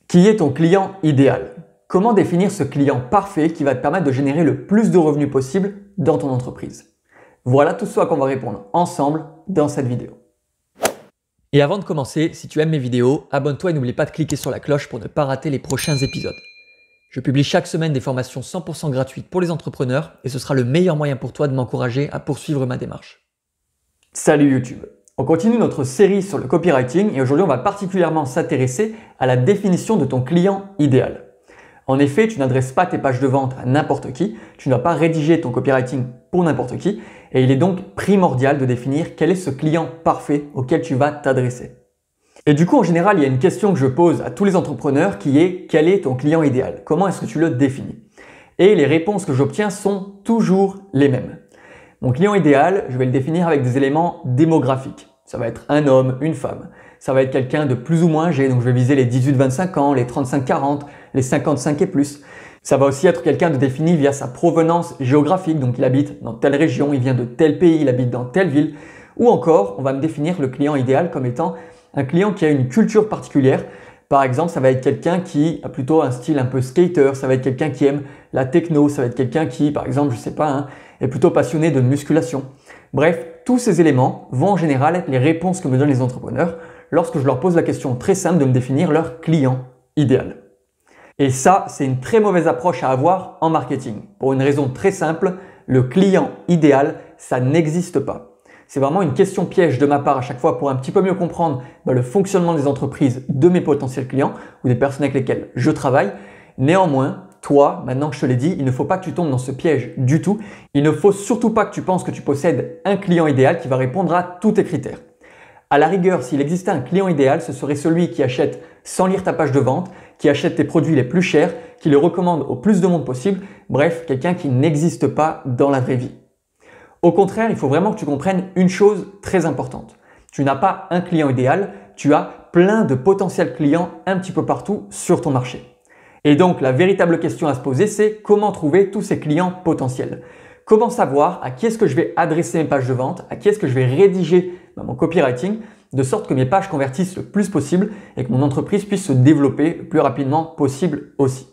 Qui est ton client idéal? Comment définir ce client parfait qui va te permettre de générer le plus de revenus possible dans ton entreprise? Voilà tout ce à quoi on va répondre ensemble dans cette vidéo. Et avant de commencer, si tu aimes mes vidéos, abonne-toi et n'oublie pas de cliquer sur la cloche pour ne pas rater les prochains épisodes. Je publie chaque semaine des formations 100% gratuites pour les entrepreneurs et ce sera le meilleur moyen pour toi de m'encourager à poursuivre ma démarche. Salut YouTube! On continue notre série sur le copywriting et aujourd'hui on va particulièrement s'intéresser à la définition de ton client idéal. En effet, tu n'adresses pas tes pages de vente à n'importe qui, tu ne vas pas rédiger ton copywriting pour n'importe qui et il est donc primordial de définir quel est ce client parfait auquel tu vas t'adresser. Et du coup, en général, il y a une question que je pose à tous les entrepreneurs qui est « Quel est ton client idéal? Comment est-ce que tu le définis ?» Et les réponses que j'obtiens sont toujours les mêmes. Mon client idéal, je vais le définir avec des éléments démographiques. Ça va être un homme, une femme. Ça va être quelqu'un de plus ou moins âgé, donc je vais viser les 18-25 ans, les 35-40, les 55 et plus. Ça va aussi être quelqu'un de défini via sa provenance géographique, donc il habite dans telle région, il vient de tel pays, il habite dans telle ville. Ou encore, on va me définir le client idéal comme étant un client qui a une culture particulière. Par exemple, ça va être quelqu'un qui a plutôt un style un peu skater, ça va être quelqu'un qui aime la techno, ça va être quelqu'un qui, par exemple, je sais pas, est plutôt passionné de musculation. Bref, tous ces éléments vont en général être les réponses que me donnent les entrepreneurs lorsque je leur pose la question très simple de me définir leur client idéal. Et ça, c'est une très mauvaise approche à avoir en marketing. Pour une raison très simple, le client idéal, ça n'existe pas. C'est vraiment une question piège de ma part à chaque fois pour un petit peu mieux comprendre le fonctionnement des entreprises de mes potentiels clients ou des personnes avec lesquelles je travaille. Néanmoins, toi, maintenant que je te l'ai dit, il ne faut pas que tu tombes dans ce piège du tout. Il ne faut surtout pas que tu penses que tu possèdes un client idéal qui va répondre à tous tes critères. À la rigueur, s'il existait un client idéal, ce serait celui qui achète sans lire ta page de vente, qui achète tes produits les plus chers, qui les recommande au plus de monde possible. Bref, quelqu'un qui n'existe pas dans la vraie vie. Au contraire, il faut vraiment que tu comprennes une chose très importante. Tu n'as pas un client idéal, tu as plein de potentiels clients un petit peu partout sur ton marché. Et donc, la véritable question à se poser, c'est comment trouver tous ces clients potentiels? Comment savoir à qui est-ce que je vais adresser mes pages de vente, à qui est-ce que je vais rédiger mon copywriting, de sorte que mes pages convertissent le plus possible et que mon entreprise puisse se développer le plus rapidement possible aussi.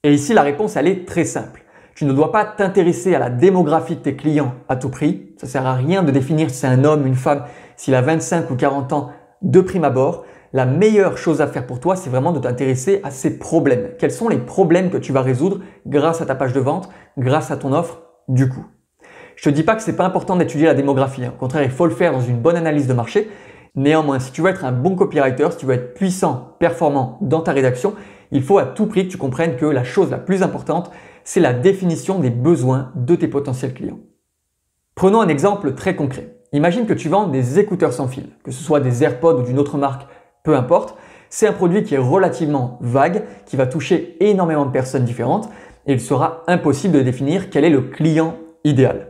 Et ici, la réponse, elle est très simple. Tu ne dois pas t'intéresser à la démographie de tes clients à tout prix. Ça ne sert à rien de définir si c'est un homme, une femme, s'il a 25 ou 40 ans de prime abord. La meilleure chose à faire pour toi, c'est vraiment de t'intéresser à ses problèmes. Quels sont les problèmes que tu vas résoudre grâce à ta page de vente, grâce à ton offre du coup? Je te dis pas que c'est pas important d'étudier la démographie. Au contraire, il faut le faire dans une bonne analyse de marché. Néanmoins, si tu veux être un bon copywriter, si tu veux être puissant, performant dans ta rédaction, il faut à tout prix que tu comprennes que la chose la plus importante, c'est la définition des besoins de tes potentiels clients. Prenons un exemple très concret. Imagine que tu vends des écouteurs sans fil, que ce soit des AirPods ou d'une autre marque, peu importe. C'est un produit qui est relativement vague, qui va toucher énormément de personnes différentes et il sera impossible de définir quel est le client idéal.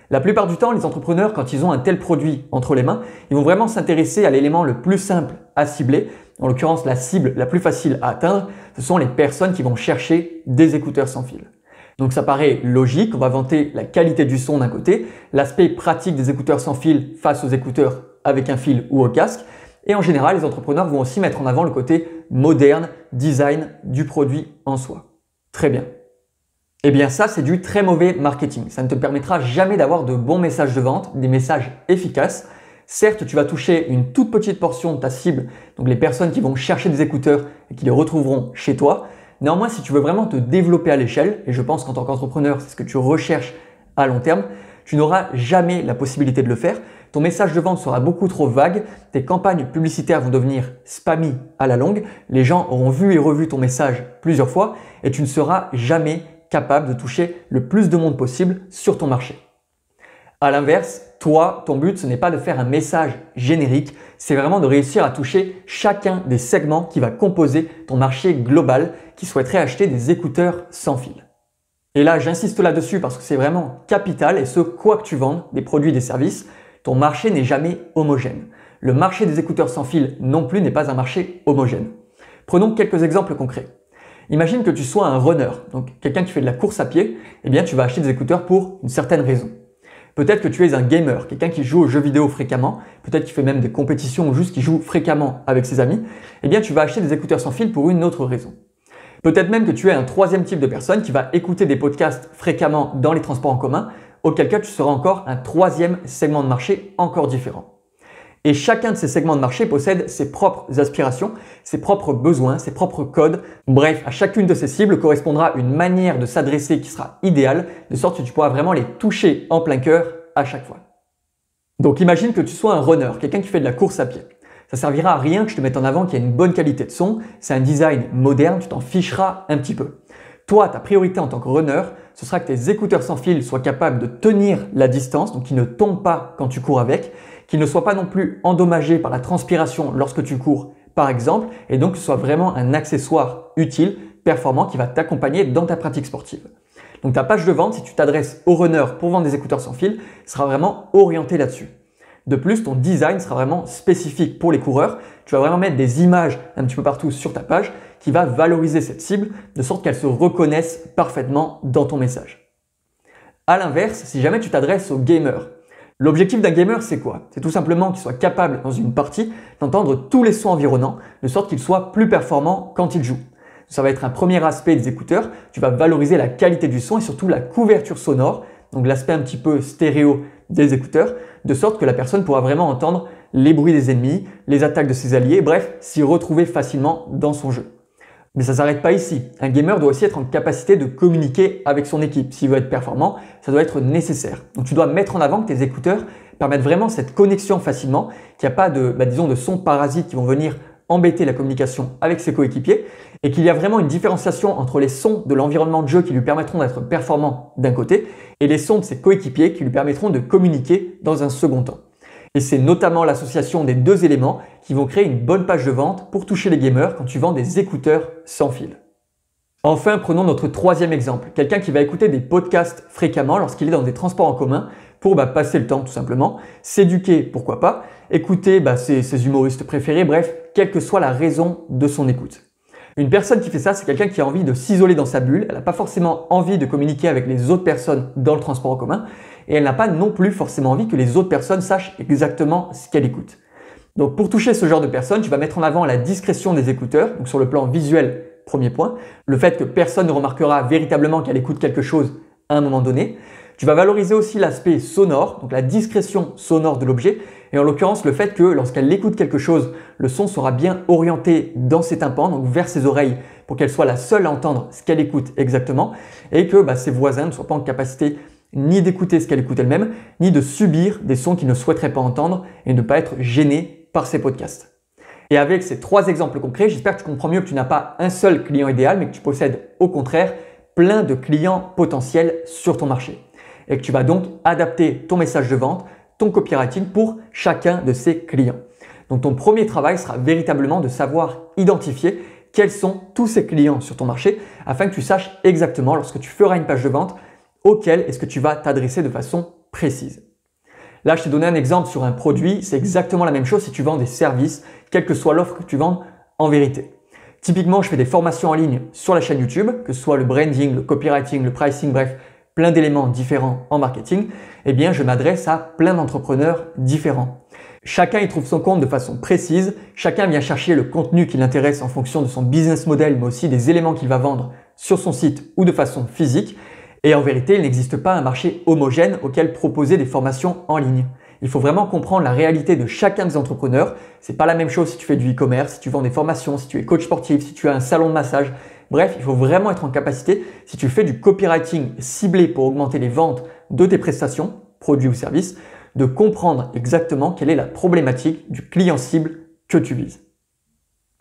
La plupart du temps, les entrepreneurs, quand ils ont un tel produit entre les mains, ils vont vraiment s'intéresser à l'élément le plus simple à cibler. En l'occurrence, la cible la plus facile à atteindre, ce sont les personnes qui vont chercher des écouteurs sans fil. Donc ça paraît logique, on va vanter la qualité du son d'un côté, l'aspect pratique des écouteurs sans fil face aux écouteurs avec un fil ou au casque. Et en général, les entrepreneurs vont aussi mettre en avant le côté moderne, design du produit en soi. Très bien. Eh bien ça, c'est du très mauvais marketing. Ça ne te permettra jamais d'avoir de bons messages de vente, des messages efficaces. Certes, tu vas toucher une toute petite portion de ta cible, donc les personnes qui vont chercher des écouteurs et qui les retrouveront chez toi. Néanmoins, si tu veux vraiment te développer à l'échelle, et je pense qu'en tant qu'entrepreneur, c'est ce que tu recherches à long terme, tu n'auras jamais la possibilité de le faire. Ton message de vente sera beaucoup trop vague, tes campagnes publicitaires vont devenir spammy à la longue, les gens auront vu et revu ton message plusieurs fois et tu ne seras jamais capable de toucher le plus de monde possible sur ton marché. À l'inverse, toi, ton but, ce n'est pas de faire un message générique, c'est vraiment de réussir à toucher chacun des segments qui va composer ton marché global qui souhaiterait acheter des écouteurs sans fil. Et là, j'insiste là-dessus parce que c'est vraiment capital et ce, quoi que tu vendes, des produits, des services, ton marché n'est jamais homogène. Le marché des écouteurs sans fil non plus n'est pas un marché homogène. Prenons quelques exemples concrets. Imagine que tu sois un runner, donc quelqu'un qui fait de la course à pied, eh bien tu vas acheter des écouteurs pour une certaine raison. Peut-être que tu es un gamer, quelqu'un qui joue aux jeux vidéo fréquemment, peut-être qu'il fait même des compétitions ou juste qui joue fréquemment avec ses amis, eh bien tu vas acheter des écouteurs sans fil pour une autre raison. Peut-être même que tu es un troisième type de personne qui va écouter des podcasts fréquemment dans les transports en commun, auquel cas tu seras encore un troisième segment de marché encore différent. Et chacun de ces segments de marché possède ses propres aspirations, ses propres besoins, ses propres codes. Bref, à chacune de ces cibles correspondra une manière de s'adresser qui sera idéale, de sorte que tu pourras vraiment les toucher en plein cœur à chaque fois. Donc imagine que tu sois un runner, quelqu'un qui fait de la course à pied. Ça servira à rien que je te mette en avant qu'il y a une bonne qualité de son, c'est un design moderne, tu t'en ficheras un petit peu. Toi, ta priorité en tant que runner, ce sera que tes écouteurs sans fil soient capables de tenir la distance, donc qu'ils ne tombent pas quand tu cours avec, qu'ils ne soient pas non plus endommagés par la transpiration lorsque tu cours, par exemple, et donc que ce soit vraiment un accessoire utile, performant, qui va t'accompagner dans ta pratique sportive. Donc ta page de vente, si tu t'adresses aux runners pour vendre des écouteurs sans fil, sera vraiment orientée là-dessus. De plus, ton design sera vraiment spécifique pour les coureurs. Tu vas vraiment mettre des images un petit peu partout sur ta page qui va valoriser cette cible de sorte qu'elle se reconnaisse parfaitement dans ton message. À l'inverse, si jamais tu t'adresses aux gamers, l'objectif d'un gamer, c'est quoi? C'est tout simplement qu'il soit capable dans une partie d'entendre tous les sons environnants de sorte qu'il soit plus performant quand il joue. Ça va être un premier aspect des écouteurs. Tu vas valoriser la qualité du son et surtout la couverture sonore, donc l'aspect un petit peu stéréo des écouteurs, de sorte que la personne pourra vraiment entendre les bruits des ennemis, les attaques de ses alliés, bref, s'y retrouver facilement dans son jeu. Mais ça ne s'arrête pas ici. Un gamer doit aussi être en capacité de communiquer avec son équipe. S'il veut être performant, ça doit être nécessaire. Donc tu dois mettre en avant que tes écouteurs permettent vraiment cette connexion facilement, qu'il n'y a pas de sons parasites qui vont venir embêter la communication avec ses coéquipiers et qu'il y a vraiment une différenciation entre les sons de l'environnement de jeu qui lui permettront d'être performant d'un côté et les sons de ses coéquipiers qui lui permettront de communiquer dans un second temps. Et c'est notamment l'association des deux éléments qui vont créer une bonne page de vente pour toucher les gamers quand tu vends des écouteurs sans fil. Enfin, prenons notre troisième exemple, quelqu'un qui va écouter des podcasts fréquemment lorsqu'il est dans des transports en commun pour passer le temps tout simplement, s'éduquer pourquoi pas, écouter ses humoristes préférés, bref, quelle que soit la raison de son écoute. Une personne qui fait ça, c'est quelqu'un qui a envie de s'isoler dans sa bulle, elle n'a pas forcément envie de communiquer avec les autres personnes dans le transport en commun et elle n'a pas non plus forcément envie que les autres personnes sachent exactement ce qu'elle écoute. Donc pour toucher ce genre de personnes, tu vas mettre en avant la discrétion des écouteurs, donc sur le plan visuel, premier point, le fait que personne ne remarquera véritablement qu'elle écoute quelque chose à un moment donné. Tu vas valoriser aussi l'aspect sonore, donc la discrétion sonore de l'objet, et en l'occurrence le fait que lorsqu'elle écoute quelque chose, le son sera bien orienté dans ses tympans, donc vers ses oreilles, pour qu'elle soit la seule à entendre ce qu'elle écoute exactement, et que ses voisins ne soient pas en capacité ni d'écouter ce qu'elle écoute elle-même, ni de subir des sons qu'ils ne souhaiteraient pas entendre et ne pas être gênés par ces podcasts. Et avec ces trois exemples concrets, j'espère que tu comprends mieux que tu n'as pas un seul client idéal, mais que tu possèdes au contraire plein de clients potentiels sur ton marché. Et que tu vas donc adapter ton message de vente, ton copywriting pour chacun de ces clients. Donc ton premier travail sera véritablement de savoir identifier quels sont tous ces clients sur ton marché afin que tu saches exactement lorsque tu feras une page de vente auquel est-ce que tu vas t'adresser de façon précise. Là, je t'ai donné un exemple sur un produit, c'est exactement la même chose si tu vends des services, quelle que soit l'offre que tu vends en vérité. Typiquement, je fais des formations en ligne sur la chaîne YouTube, que ce soit le branding, le copywriting, le pricing, bref, plein d'éléments différents en marketing, eh bien, je m'adresse à plein d'entrepreneurs différents. Chacun y trouve son compte de façon précise, chacun vient chercher le contenu qui l'intéresse en fonction de son business model, mais aussi des éléments qu'il va vendre sur son site ou de façon physique. Et en vérité, il n'existe pas un marché homogène auquel proposer des formations en ligne. Il faut vraiment comprendre la réalité de chacun des entrepreneurs. C'est pas la même chose si tu fais du e-commerce, si tu vends des formations, si tu es coach sportif, si tu as un salon de massage. Bref, il faut vraiment être en capacité, si tu fais du copywriting ciblé pour augmenter les ventes de tes prestations, produits ou services, de comprendre exactement quelle est la problématique du client cible que tu vises.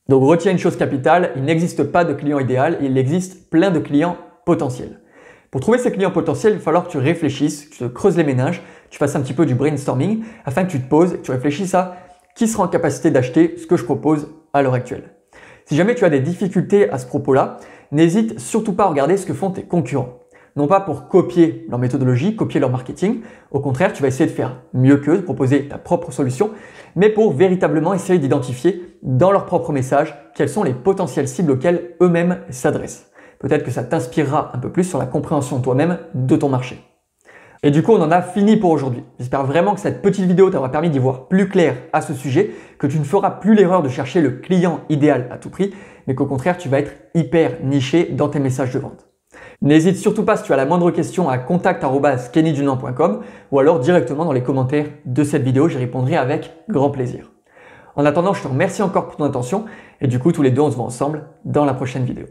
Donc retiens une chose capitale, il n'existe pas de client idéal, il existe plein de clients potentiels. Pour trouver ces clients potentiels, il va falloir que tu réfléchisses, que tu te creuses les méninges, tu fasses un petit peu du brainstorming afin que tu te poses et que tu réfléchisses à qui sera en capacité d'acheter ce que je propose à l'heure actuelle. Si jamais tu as des difficultés à ce propos-là, n'hésite surtout pas à regarder ce que font tes concurrents. Non pas pour copier leur méthodologie, copier leur marketing, au contraire, tu vas essayer de faire mieux qu'eux, de proposer ta propre solution, mais pour véritablement essayer d'identifier dans leur propre message quelles sont les potentielles cibles auxquelles eux-mêmes s'adressent. Peut-être que ça t'inspirera un peu plus sur la compréhension toi-même de ton marché. Et du coup, on en a fini pour aujourd'hui. J'espère vraiment que cette petite vidéo t'aura permis d'y voir plus clair à ce sujet, que tu ne feras plus l'erreur de chercher le client idéal à tout prix, mais qu'au contraire, tu vas être hyper niché dans tes messages de vente. N'hésite surtout pas si tu as la moindre question à contact@kennydunant.com ou alors directement dans les commentaires de cette vidéo, j'y répondrai avec grand plaisir. En attendant, je te remercie encore pour ton attention et du coup, tous les deux, on se voit ensemble dans la prochaine vidéo.